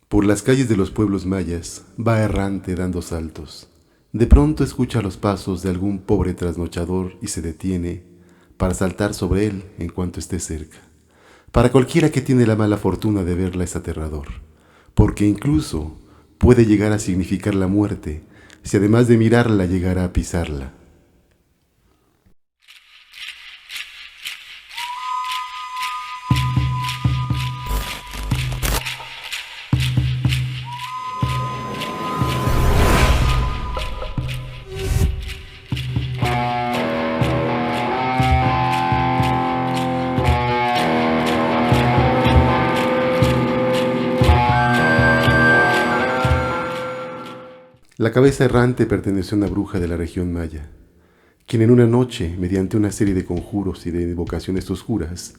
Por las calles de los pueblos mayas va errante dando saltos. De pronto escucha los pasos de algún pobre trasnochador y se detiene para saltar sobre él en cuanto esté cerca. Para cualquiera que tiene la mala fortuna de verla es aterrador, porque incluso puede llegar a significar la muerte si además de mirarla llegara a pisarla. La cabeza errante perteneció a una bruja de la región maya, quien en una noche, mediante una serie de conjuros y de invocaciones oscuras,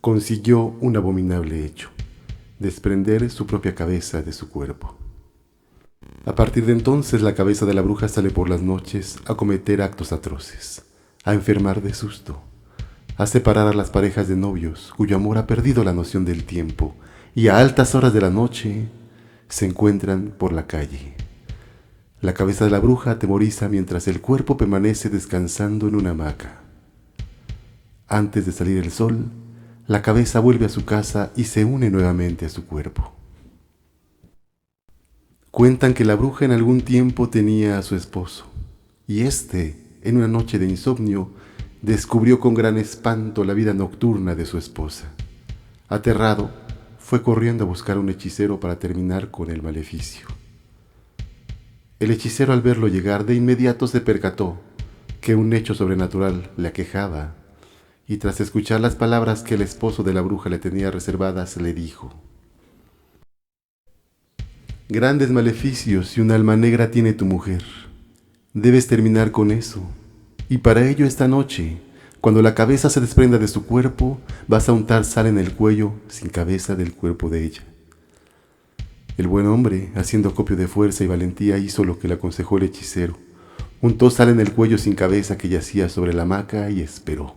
consiguió un abominable hecho: desprender su propia cabeza de su cuerpo. A partir de entonces, la cabeza de la bruja sale por las noches a cometer actos atroces, a enfermar de susto, a separar a las parejas de novios cuyo amor ha perdido la noción del tiempo y a altas horas de la noche se encuentran por la calle. La cabeza de la bruja atemoriza mientras el cuerpo permanece descansando en una hamaca. Antes de salir el sol, la cabeza vuelve a su casa y se une nuevamente a su cuerpo. Cuentan que la bruja en algún tiempo tenía a su esposo, y éste, en una noche de insomnio, descubrió con gran espanto la vida nocturna de su esposa. Aterrado, fue corriendo a buscar a un hechicero para terminar con el maleficio. El hechicero, al verlo llegar, de inmediato se percató que un hecho sobrenatural le aquejaba, y tras escuchar las palabras que el esposo de la bruja le tenía reservadas, le dijo: «Grandes maleficios y un alma negra tiene tu mujer. Debes terminar con eso, y para ello esta noche, cuando la cabeza se desprenda de su cuerpo, vas a untar sal en el cuello sin cabeza del cuerpo de ella». El buen hombre, haciendo acopio de fuerza y valentía, hizo lo que le aconsejó el hechicero. Untó sal en el cuello sin cabeza que yacía sobre la hamaca y esperó.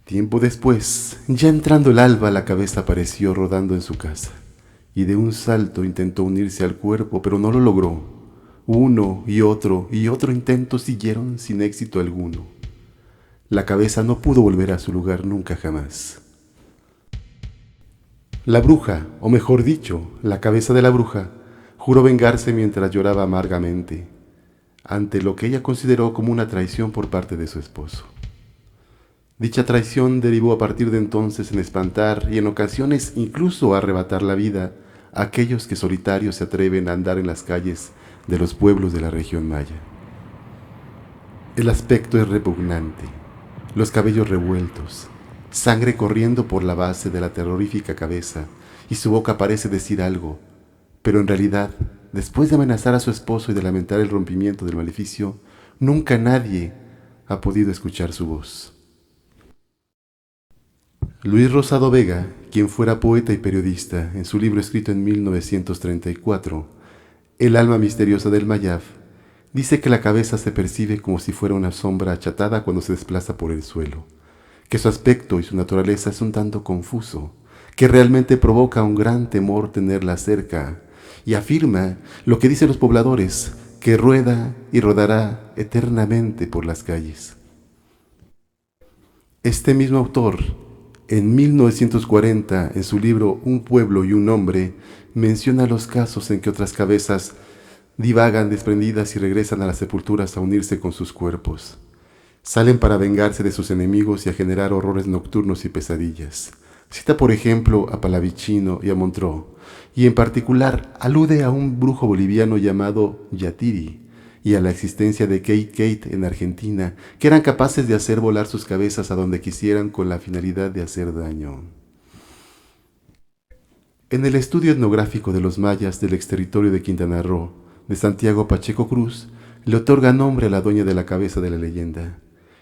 Tiempo después, ya entrando el alba, la cabeza apareció rodando en su casa, y de un salto intentó unirse al cuerpo, pero no lo logró. Uno y otro intento siguieron sin éxito alguno. La cabeza no pudo volver a su lugar nunca jamás. La bruja, o mejor dicho, la cabeza de la bruja, juró vengarse mientras lloraba amargamente ante lo que ella consideró como una traición por parte de su esposo. Dicha traición derivó a partir de entonces en espantar y en ocasiones incluso arrebatar la vida a aquellos que solitarios se atreven a andar en las calles de los pueblos de la región maya. El aspecto es repugnante, los cabellos revueltos, sangre corriendo por la base de la terrorífica cabeza, y su boca parece decir algo, pero en realidad, después de amenazar a su esposo y de lamentar el rompimiento del maleficio, nunca nadie ha podido escuchar su voz. Luis Rosado Vega, quien fuera poeta y periodista, en su libro escrito en 1934, El alma misteriosa del Mayab, dice que la cabeza se percibe como si fuera una sombra achatada cuando se desplaza por el suelo, que su aspecto y su naturaleza es un tanto confuso, que realmente provoca un gran temor tenerla cerca, y afirma lo que dicen los pobladores, que rueda y rodará eternamente por las calles. Este mismo autor, en 1940, en su libro Un pueblo y un hombre, menciona los casos en que otras cabezas divagan desprendidas y regresan a las sepulturas a unirse con sus cuerpos. Salen para vengarse de sus enemigos y a generar horrores nocturnos y pesadillas. Cita, por ejemplo, a Palavicino y a Montreux, y en particular alude a un brujo boliviano llamado Yatiri y a la existencia de Kate en Argentina, que eran capaces de hacer volar sus cabezas a donde quisieran con la finalidad de hacer daño. En el estudio etnográfico de los mayas del exterritorio de Quintana Roo, de Santiago Pacheco Cruz, le otorga nombre a la dueña de la cabeza de la leyenda,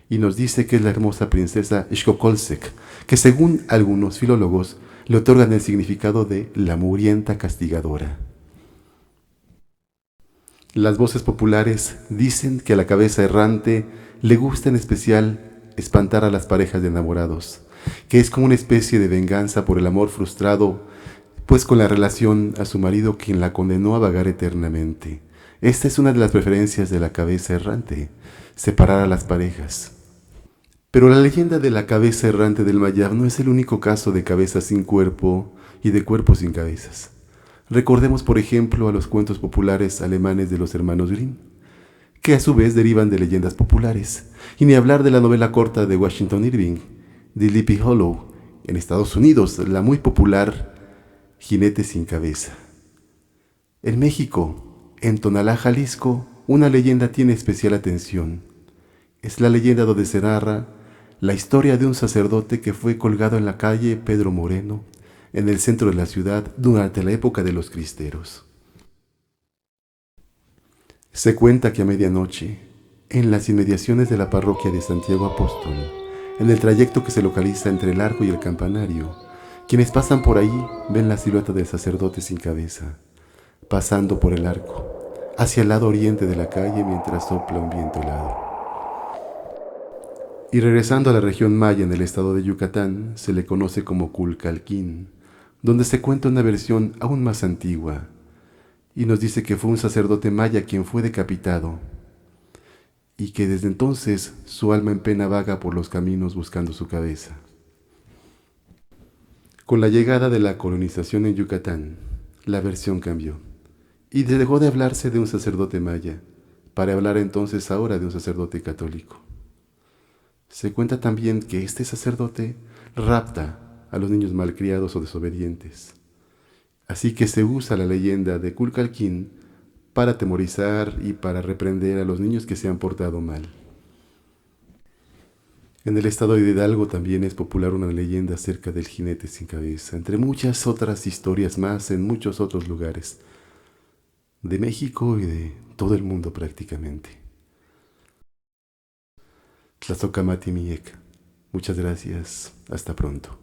y nos dice que es la hermosa princesa Xcocolsec, que según algunos filólogos le otorgan el significado de la mugrienta castigadora. Las voces populares dicen que a la cabeza errante le gusta en especial espantar a las parejas de enamorados, que es como una especie de venganza por el amor frustrado, pues con la relación a su marido quien la condenó a vagar eternamente. Esta es una de las preferencias de la cabeza errante, separar a las parejas. Pero la leyenda de la cabeza errante del Mayab no es el único caso de cabezas sin cuerpo y de cuerpos sin cabezas. Recordemos, por ejemplo, a los cuentos populares alemanes de los hermanos Grimm, que a su vez derivan de leyendas populares, y ni hablar de la novela corta de Washington Irving, de Sleepy Hollow, en Estados Unidos, la muy popular Jinete sin cabeza. En México, en Tonalá, Jalisco, una leyenda tiene especial atención. Es la leyenda donde se narra la historia de un sacerdote que fue colgado en la calle Pedro Moreno, en el centro de la ciudad, durante la época de los cristeros. Se cuenta que a medianoche, en las inmediaciones de la parroquia de Santiago Apóstol, en el trayecto que se localiza entre el arco y el campanario, quienes pasan por ahí ven la silueta del sacerdote sin cabeza, pasando por el arco, hacia el lado oriente de la calle mientras sopla un viento helado. Y regresando a la región maya en el estado de Yucatán, se le conoce como Culcalquín, donde se cuenta una versión aún más antigua, y nos dice que fue un sacerdote maya quien fue decapitado, y que desde entonces su alma en pena vaga por los caminos buscando su cabeza. Con la llegada de la colonización en Yucatán, la versión cambió, y dejó de hablarse de un sacerdote maya, para hablar entonces ahora de un sacerdote católico. Se cuenta también que este sacerdote rapta a los niños malcriados o desobedientes. Así que se usa la leyenda de Culcalquín para atemorizar y para reprender a los niños que se han portado mal. En el estado de Hidalgo también es popular una leyenda acerca del jinete sin cabeza, entre muchas otras historias más en muchos otros lugares de México y de todo el mundo prácticamente. Tlazocamati Miek. Muchas gracias. Hasta pronto.